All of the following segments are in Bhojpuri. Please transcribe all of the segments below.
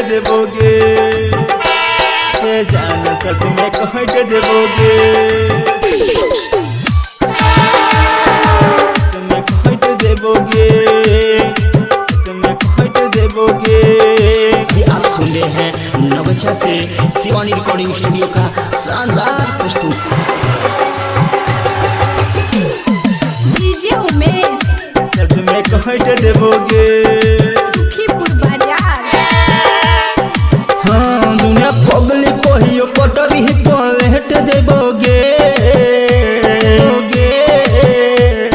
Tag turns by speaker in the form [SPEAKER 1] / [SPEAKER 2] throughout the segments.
[SPEAKER 1] देबोगे जान सच में कहट देबोगे तुम्हें कहट देबोगे तुम्हें कहट देबोगे।
[SPEAKER 2] ये आप सुन रहे हैं नवच्छा से शिवानी रिकॉर्डिंग स्टूडियो का शानदार प्रस्तुत
[SPEAKER 3] डीजे उमेश
[SPEAKER 1] सच में कहट देबोगे
[SPEAKER 3] सुखीपुर बाजार।
[SPEAKER 1] हाँ दुनिया पगली कहियो पटरी पलट देबोगे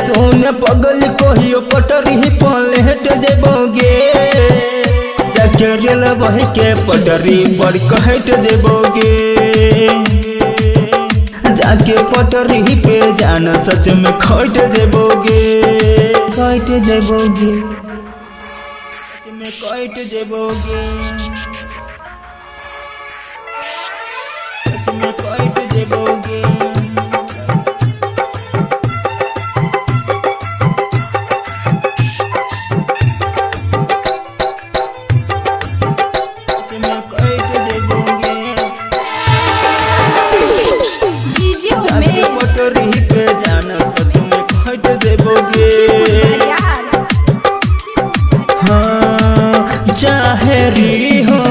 [SPEAKER 1] सोनिया पगली कहियो पटरी पलट देबोगे रेल बह के पटरी पर कहट देबोगे जाके पटरी पे जाना सच में कहट देबोगे कहट देबोगे सच में कहट देबोगे सच में कहट देबोगे
[SPEAKER 3] डीजे उमेश
[SPEAKER 1] पटरी पे जाना सच में कहट देबोगे हाँ चाहे री हो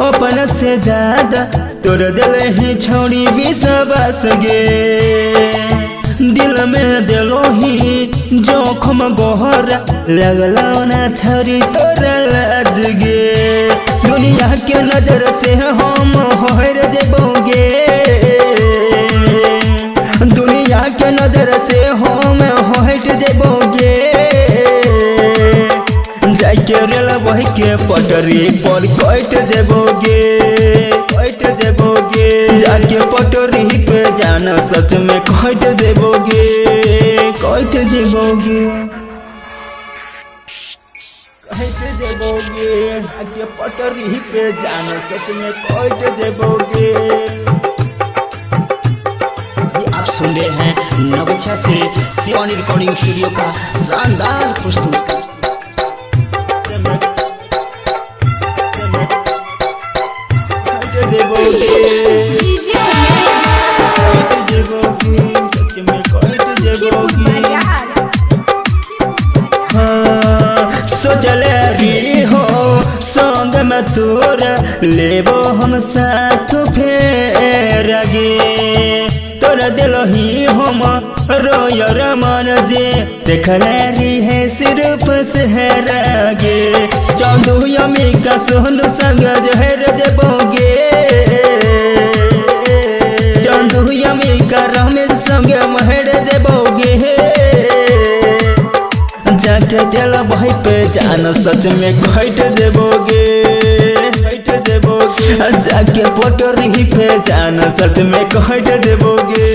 [SPEAKER 1] अपन से ज्यादा तोर दिल ही छोड़ी विश्वास गे दिल में दिलो ही जोखम गोहरा लगलो ना छरी तोरा लाज गे दुनिया के नजर से हम होर देबोगे दुनिया के नजर से हम हट देबोगे जाके रेल बह के पटरी पर कहट देबोगे जाके पटरी पे जाना सच में कहट देबोगे कहट देबोगे जाके पटरी पे जाना सच में कहट देबोगे।
[SPEAKER 2] आप सुन रहे हैं नवच्छा से शिवानी रिकॉर्डिंग स्टूडियो का शानदार प्रस्तुत
[SPEAKER 3] डीजे उमेश सुखीपुर बाजार।
[SPEAKER 1] सोचले भी हो संग में तोरा लेबो हम साथ फेर गे तोरा दिल ही हम रोयर मन जे देखले री है सिर्फ सहरा गे चंदू यमी का सोनू संग जहर देबोगे चंदू यमी का रमेश संग महर देबोगे जाके चल भाई पे जाना सच में कहट देबोगे जाके पटरी पे जाना सच में कहट देबोगे।